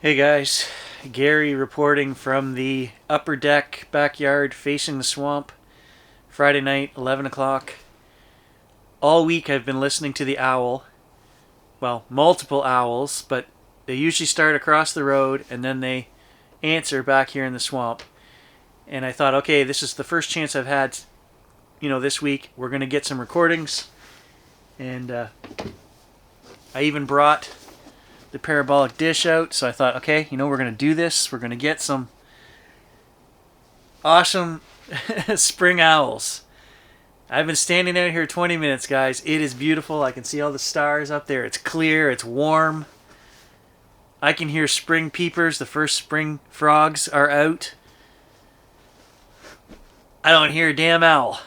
Hey guys, Gary reporting from the upper deck backyard facing the swamp. Friday night, 11 o'clock. All week I've been listening to the owl. Well, multiple owls, but they usually start across the road and then they answer back here in the swamp. And I thought, okay, this is the first chance I've had, this week. We're going to get some recordings. And I even brought the parabolic dish out, so I thought, okay, we're going to do this. We're going to get some awesome spring owls. I've been standing out here 20 minutes, guys. It is beautiful. I can see all the stars up there. It's clear. It's warm. I can hear spring peepers. The first spring frogs are out. I don't hear a damn owl.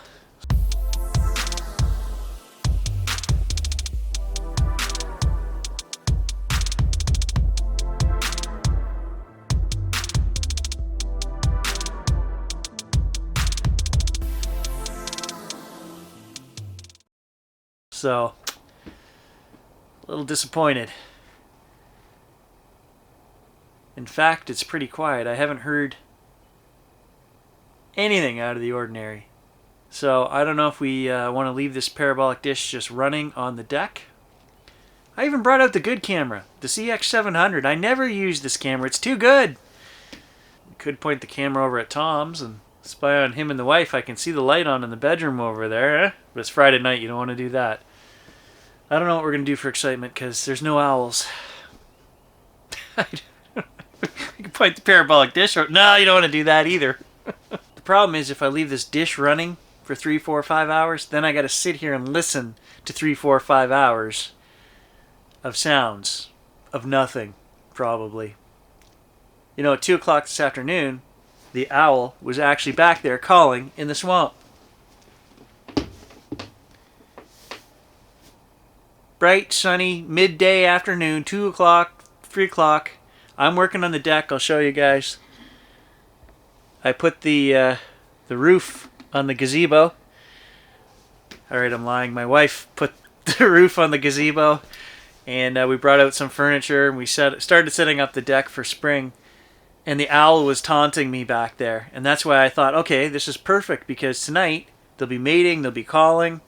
So, a little disappointed. In fact, it's pretty quiet. I haven't heard anything out of the ordinary. So, I don't know if we want to leave this parabolic dish just running on the deck. I even brought out the good camera, the CX700. I never use this camera. It's too good. You could point the camera over at Tom's and spy on him and the wife. I can see the light on in the bedroom over there. But it's Friday night. You don't want to do that. I don't know what we're going to do for excitement because there's no owls. You can point the parabolic dish. No, you don't want to do that either. The problem is if I leave this dish running for 3, 4, 5 hours, then I got to sit here and listen to 3, 4, 5 hours of sounds of nothing, probably. At 2 o'clock this afternoon, the owl was actually back there calling in the swamp. Bright, sunny, midday afternoon, 2 o'clock, 3 o'clock. I'm working on the deck. I'll show you guys. I put the roof on the gazebo. Alright, I'm lying. My wife put the roof on the gazebo. And we brought out some furniture. And we started setting up the deck for spring. And the owl was taunting me back there. And that's why I thought, okay, this is perfect. Because tonight, they'll be mating, they'll be calling.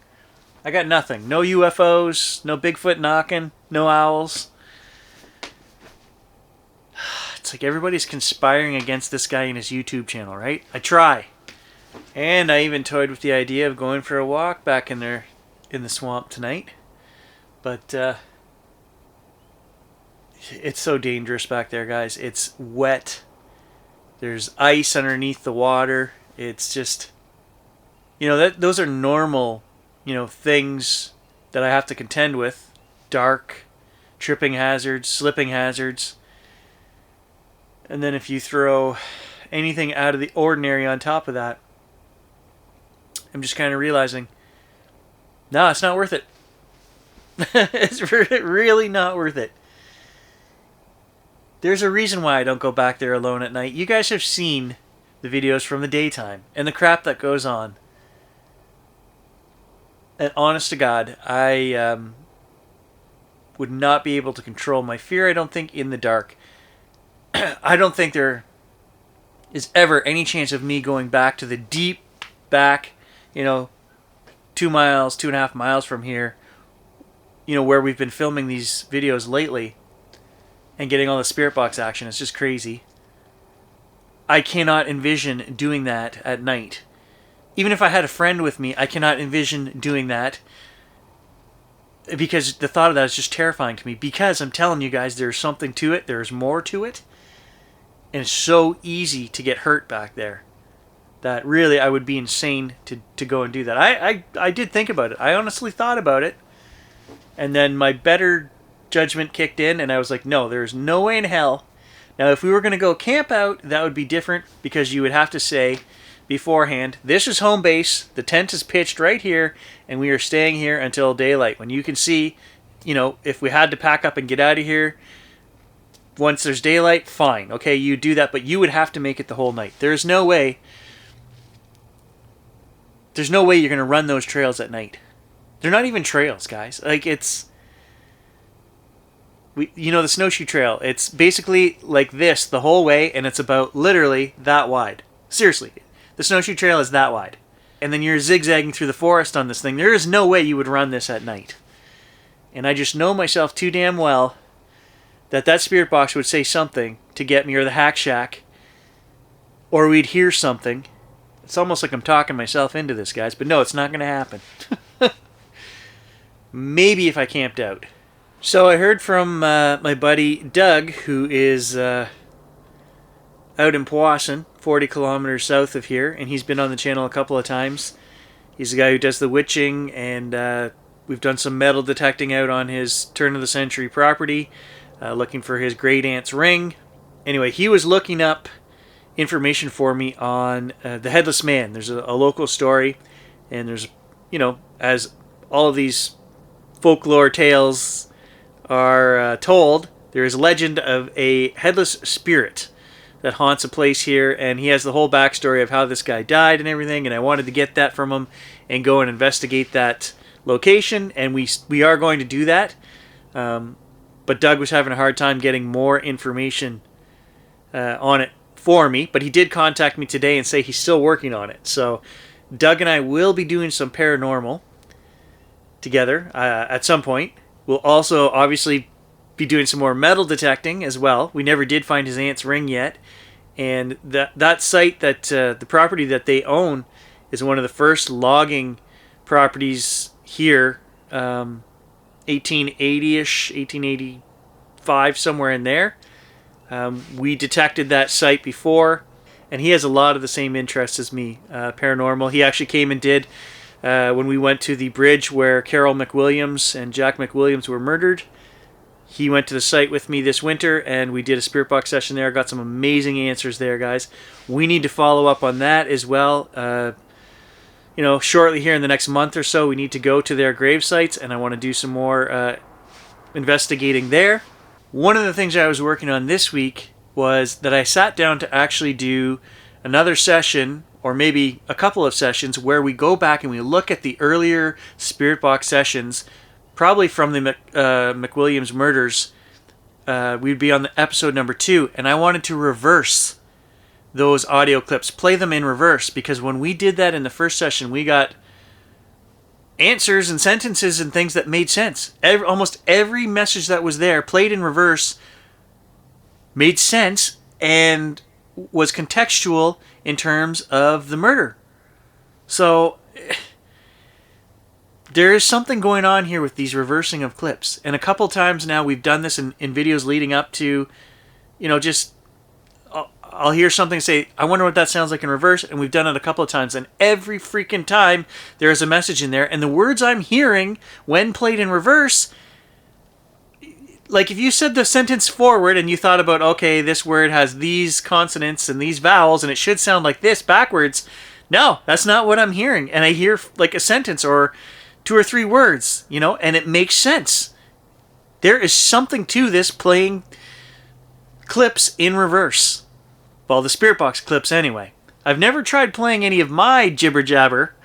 I got nothing. No UFOs, no Bigfoot knocking, no owls. It's like everybody's conspiring against this guy and his YouTube channel, right? I try. And I even toyed with the idea of going for a walk back in there in the swamp tonight. But it's so dangerous back there, guys. It's wet. There's ice underneath the water. It's just, those are normal things that I have to contend with. Dark, tripping hazards, slipping hazards. And then if you throw anything out of the ordinary on top of that, I'm just kind of realizing, no, it's not worth it. It's really not worth it. There's a reason why I don't go back there alone at night. You guys have seen the videos from the daytime and the crap that goes on. And honest to God, I would not be able to control my fear, I don't think, in the dark. I don't think there is ever any chance of me going back to the deep back, 2 miles, 2.5 miles from here, where we've been filming these videos lately and getting all the spirit box action. It's just crazy. I cannot envision doing that at night. Even if I had a friend with me, I cannot envision doing that because the thought of that is just terrifying to me. Because I'm telling you guys, there's something to it. There's more to it. And it's so easy to get hurt back there that really I would be insane to go and do that. I did think about it. I honestly thought about it. And then my better judgment kicked in and I was like, no, there's no way in hell. Now, if we were going to go camp out, that would be different because you would have to say beforehand, this is home base, the tent is pitched right here, and we are staying here until daylight. When you can see, if we had to pack up and get out of here, once there's daylight, fine. Okay, you do that, but you would have to make it the whole night. There's no way you're going to run those trails at night. They're not even trails, guys. Like, it's you know, the snowshoe trail. It's basically like this the whole way, and it's about literally that wide. Seriously, the snowshoe trail is that wide. And then you're zigzagging through the forest on this thing. There is no way you would run this at night. And I just know myself too damn well that spirit box would say something to get me, or the hack shack, or we'd hear something. It's almost like I'm talking myself into this, guys, but no, it's not going to happen. Maybe if I camped out. So I heard from my buddy Doug, who is out in Powassan, 40 kilometers south of here, and he's been on the channel a couple of times. He's the guy who does the witching, and we've done some metal detecting out on his turn-of-the-century property, looking for his great aunt's ring. Anyway, he was looking up information for me on the Headless Man. There's a local story, and there's, you know, as all of these folklore tales are told, there is a legend of a headless spirit that haunts a place here, and he has the whole backstory of how this guy died and everything, and I wanted to get that from him and go and investigate that location, and we are going to do that. But Doug was having a hard time getting more information on it for me, but he did contact me today and say he's still working on it. So Doug and I will be doing some paranormal together at some point. We'll also obviously be doing some more metal detecting as well. We never did find his aunt's ring yet, and that site, that the property that they own, is one of the first logging properties here, 1880-ish, 1885, somewhere in there. We detected that site before, and he has a lot of the same interests as me, paranormal. He actually came and did, when we went to the bridge where Carol McWilliams and Jack McWilliams were murdered. He went to the site with me this winter, and we did a spirit box session there. Got some amazing answers there, guys. We need to follow up on that as well. You know, shortly here in the next month or so, we need to go to their grave sites, and I want to do some more investigating there. One of the things I was working on this week was that I sat down to actually do another session, or maybe a couple of sessions, where we go back and we look at the earlier spirit box sessions, probably from the McWilliams murders. We'd be on the episode number 2, and I wanted to reverse those audio clips, play them in reverse, because when we did that in the first session, we got answers and sentences and things that made sense. Almost every message that was there, played in reverse, made sense and was contextual in terms of the murder. So there is something going on here with these reversing of clips. And a couple times now we've done this in videos leading up to, you know, just I'll hear something and say, I wonder what that sounds like in reverse, and we've done it a couple of times, and every freaking time there is a message in there, and the words I'm hearing when played in reverse, like if you said the sentence forward and you thought about, okay, this word has these consonants and these vowels, and it should sound like this backwards, no, that's not what I'm hearing. And I hear like a sentence or 2 or 3 words, you know, and it makes sense. There is something to this playing clips in reverse. Well, the spirit box clips anyway. I've never tried playing any of my jibber jabber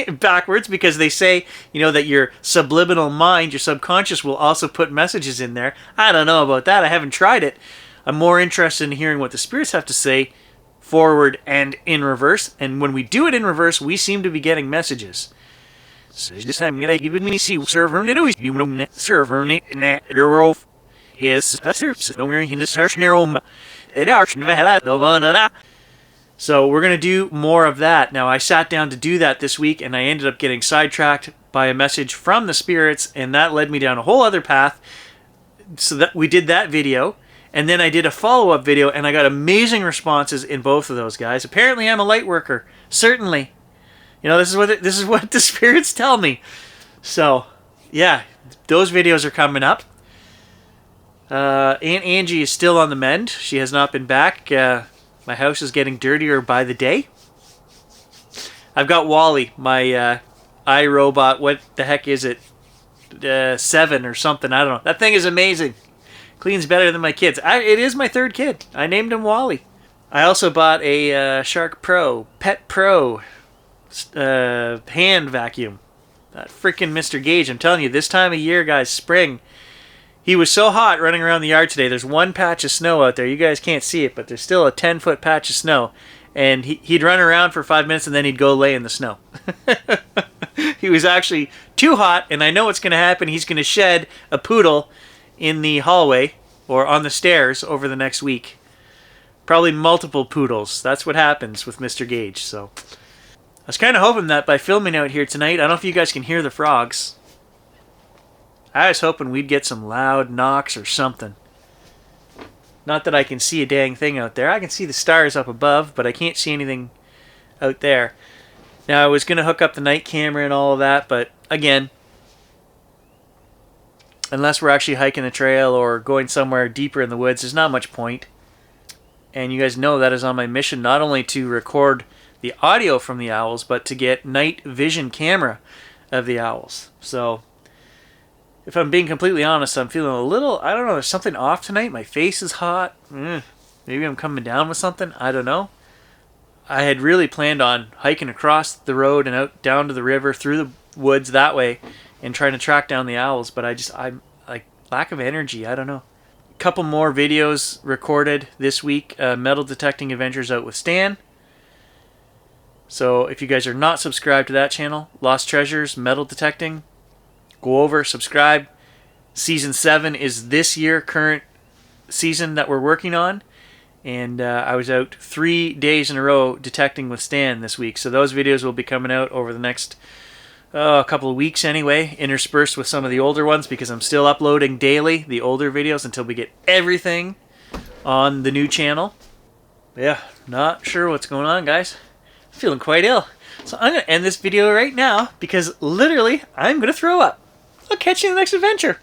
backwards, because they say, you know, that your subliminal mind, your subconscious, will also put messages in there. I don't know about that. I haven't tried it. I'm more interested in hearing what the spirits have to say forward and in reverse. And when we do it in reverse, we seem to be getting messages. So this time, I'm going to give me see server to do is you know server net your yes, that's in the search room. So we're going to do more of that. Now, I sat down to do that this week, and I ended up getting sidetracked by a message from the spirits, and that led me down a whole other path. So that we did that video, and then I did a follow-up video, and I got amazing responses in both of those, guys. Apparently, I'm a light worker. Certainly. You know, this is what the spirits tell me. So, yeah, those videos are coming up. Aunt Angie is still on the mend. She has not been back. My house is getting dirtier by the day. I've got Wally, my iRobot. What the heck is it? 7 or something. I don't know. That thing is amazing. Cleans better than my kids. It is my 3rd kid. I named him Wally. I also bought a Shark Pro, Pet Pro hand vacuum. That freaking Mr. Gage. I'm telling you, this time of year, guys, spring, He was so hot running around the yard today. There's one patch of snow out there. You guys can't see it, but there's still a 10-foot patch of snow. And he'd run around for 5 minutes and then he'd go lay in the snow. He was actually too hot, and I know what's going to happen. He's going to shed a poodle in the hallway or on the stairs over the next week. Probably multiple poodles. That's what happens with Mr. Gage. So I was kind of hoping that by filming out here tonight, I don't know if you guys can hear the frogs. I was hoping we'd get some loud knocks or something. Not that I can see a dang thing out there. I can see the stars up above, but I can't see anything out there. Now, I was going to hook up the night camera and all of that, but again, unless we're actually hiking a trail or going somewhere deeper in the woods, there's not much point. And you guys know that is on my mission, not only to record the audio from the owls, but to get night vision camera of the owls. So, if I'm being completely honest, I'm feeling a little, I don't know, there's something off tonight. My face is hot. Maybe I'm coming down with something. I don't know. I had really planned on hiking across the road and out down to the river through the woods that way and trying to track down the owls, but I'm like lack of energy. I don't know. A couple more videos recorded this week. Metal detecting adventures out with Stan. So if you guys are not subscribed to that channel, Lost Treasures, Metal Detecting, go over, subscribe. Season 7 is this year, current season that we're working on. And I was out 3 days in a row detecting with Stan this week. So those videos will be coming out over the next a couple of weeks anyway, interspersed with some of the older ones because I'm still uploading daily the older videos until we get everything on the new channel. Yeah, not sure what's going on, guys. Feeling quite ill. So I'm going to end this video right now because literally I'm going to throw up. I'll catch you in the next adventure.